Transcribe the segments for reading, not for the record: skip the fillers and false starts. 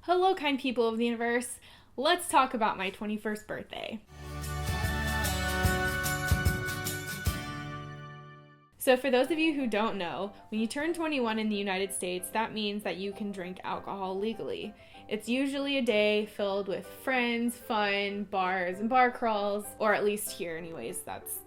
Hello, kind people of the universe. Let's talk about my 21st birthday. So for those of you who don't know, when you turn 21 in the United States, that means that you can drink alcohol legally. It's usually a day filled with friends, fun, bars, and bar crawls, or at least here anyways, that's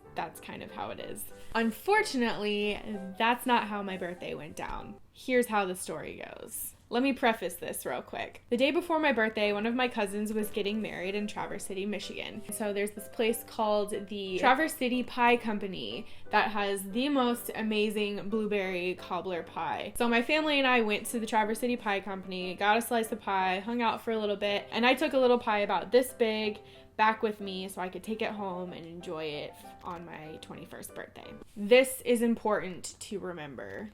kind of how it is. Unfortunately, that's not how my birthday went down. Here's how the story goes. Let me preface this real quick. The day before my birthday, one of my cousins was getting married in Traverse City, Michigan. So there's this place called the Traverse City Pie Company that has the most amazing blueberry cobbler pie. So my family and I went to the Traverse City Pie Company, got a slice of pie, hung out for a little bit, and I took a little pie about this big back with me so I could take it home and enjoy it on my 21st birthday. This is important to remember.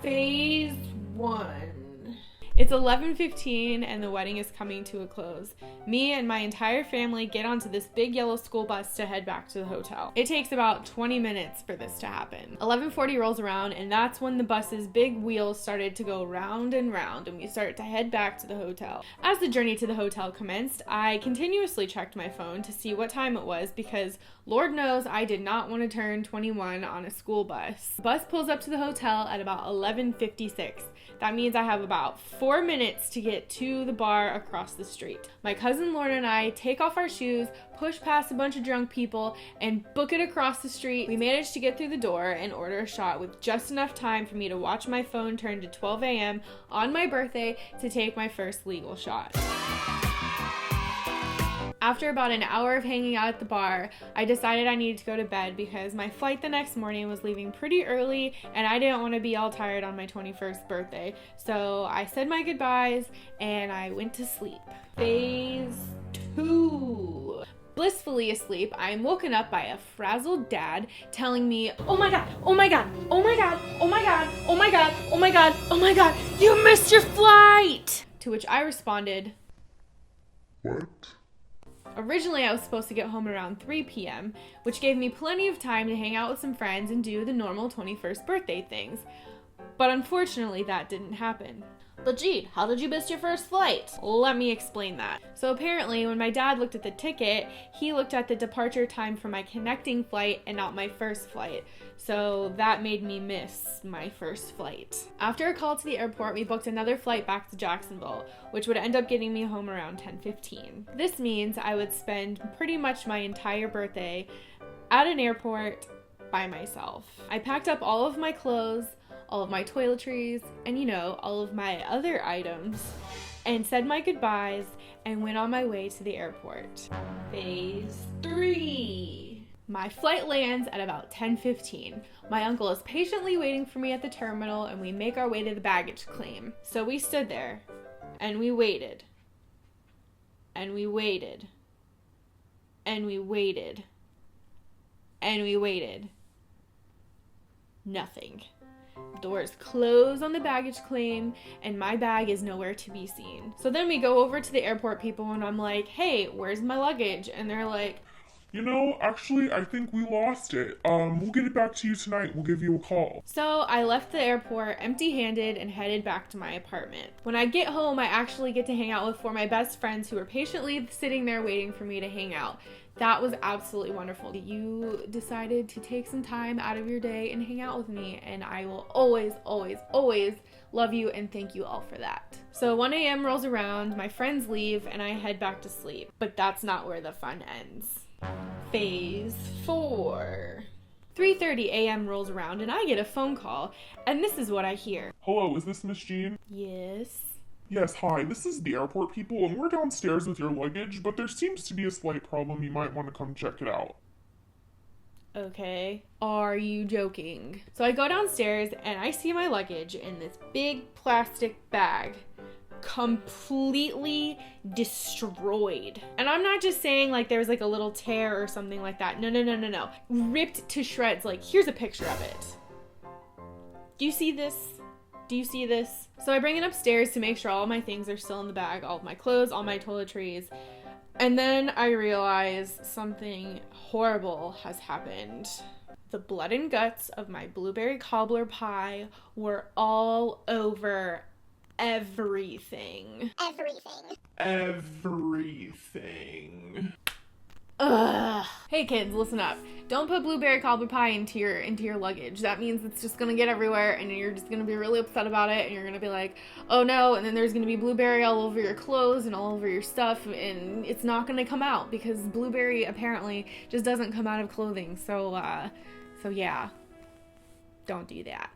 Phase 1. It's 11:15 and the wedding is coming to a close. Me and my entire family get onto this big yellow school bus to head back to the hotel. It takes about 20 minutes for this to happen. 11:40 rolls around and that's when the bus's big wheels started to go round and round and we start to head back to the hotel. As the journey to the hotel commenced, I continuously checked my phone to see what time it was because Lord knows I did not want to turn 21 on a school bus. The bus pulls up to the hotel at about 11:56. That means I have about 4 minutes to get to the bar across the street. My cousin Lauren and I take off our shoes, push past a bunch of drunk people, and book it across the street. We managed to get through the door and order a shot with just enough time for me to watch my phone turn to 12 a.m. on my birthday to take my first legal shot. After about an hour of hanging out at the bar, I decided I needed to go to bed because my flight the next morning was leaving pretty early and I didn't want to be all tired on my 21st birthday. So I said my goodbyes and I went to sleep. Phase 2. Blissfully asleep, I am woken up by a frazzled dad telling me, "Oh my god, oh my god, oh my god, oh my god, oh my god, oh my god, oh my god, you missed your flight!" To which I responded, "What?" Originally, I was supposed to get home around 3 p.m., which gave me plenty of time to hang out with some friends and do the normal 21st birthday things. But unfortunately, that didn't happen. "But Jeed, how did you miss your first flight?" Let me explain that. So apparently, when my dad looked at the ticket, he looked at the departure time for my connecting flight and not my first flight. So that made me miss my first flight. After a call to the airport, we booked another flight back to Jacksonville, which would end up getting me home around 10:15. This means I would spend pretty much my entire birthday at an airport by myself. I packed up all of my clothes, all of my toiletries, and all of my other items, and said my goodbyes and went on my way to the airport. Phase 3. My flight lands at about 10:15. My uncle is patiently waiting for me at the terminal and we make our way to the baggage claim. So we stood there and we waited and we waited and we waited and we waited. Nothing. Doors close on the baggage claim and my bag is nowhere to be seen. So then we go over to the airport people and I'm like, "Hey, where's my luggage?" And they're like, Actually, I think we lost it. We'll get it back to you tonight. We'll give you a call." So I left the airport empty-handed and headed back to my apartment. When I get home, I actually get to hang out with 4 of my best friends who are patiently sitting there waiting for me to hang out. That was absolutely wonderful. You decided to take some time out of your day and hang out with me, and I will always, always, always love you and thank you all for that. So 1 a.m. rolls around, my friends leave, and I head back to sleep. But that's not where the fun ends. Phase 4. 3:30 a.m. rolls around and I get a phone call, and this is what I hear. "Hello, is this Miss Jean?" "Yes." "Yes, hi, this is the airport people, and we're downstairs with your luggage, but there seems to be a slight problem. You might want to come check it out." Okay. Are you joking? So I go downstairs and I see my luggage in this big plastic bag, completely destroyed. And I'm not just saying like there's like a little tear or something like that. No. Ripped to shreds. Like, here's a picture of it. Do you see this? Do you see this? So I bring it upstairs to make sure all my things are still in the bag, all of my clothes, all my toiletries. And then I realize something horrible has happened. The blood and guts of my blueberry cobbler pie were all over everything. Everything. Ugh. Hey kids, listen up. Don't put blueberry cobbler pie into your luggage. That means it's just gonna get everywhere and you're just gonna be really upset about it and you're gonna be like, oh no, and then there's gonna be blueberry all over your clothes and all over your stuff and it's not gonna come out because blueberry apparently just doesn't come out of clothing. So yeah, don't do that.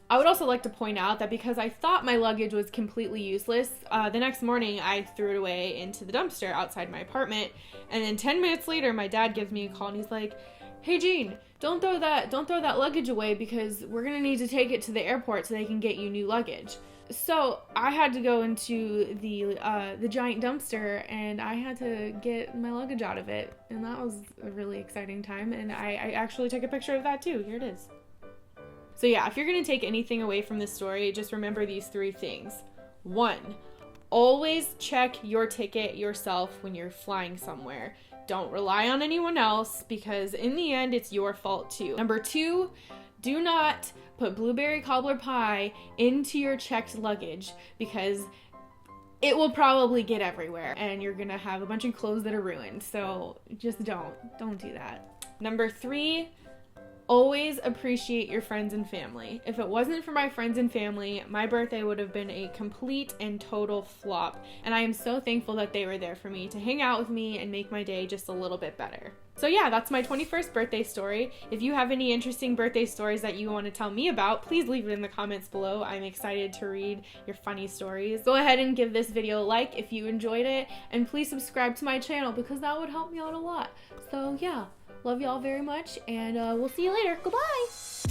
I would also like to point out that because I thought my luggage was completely useless, the next morning I threw it away into the dumpster outside my apartment, and then 10 minutes later my dad gives me a call and he's like, hey Jean, don't throw that luggage away because we're gonna need to take it to the airport so they can get you new luggage. So I had to go into the giant dumpster and I had to get my luggage out of it, and that was a really exciting time, and I actually took a picture of that too. Here it is. So yeah, if you're going to take anything away from this story, just remember these 3 things. 1, always check your ticket yourself when you're flying somewhere. Don't rely on anyone else because in the end, it's your fault too. Number 2, do not put blueberry cobbler pie into your checked luggage because it will probably get everywhere and you're going to have a bunch of clothes that are ruined. So just don't do that. Number 3, always appreciate your friends and family. If it wasn't for my friends and family, my birthday would have been a complete and total flop. And I am so thankful that they were there for me to hang out with me and make my day just a little bit better. So yeah, that's my 21st birthday story. If you have any interesting birthday stories that you want to tell me about, please leave it in the comments below. I'm excited to read your funny stories. Go ahead and give this video a like if you enjoyed it, and please subscribe to my channel because that would help me out a lot. So yeah. Love y'all very much, and we'll see you later. Goodbye!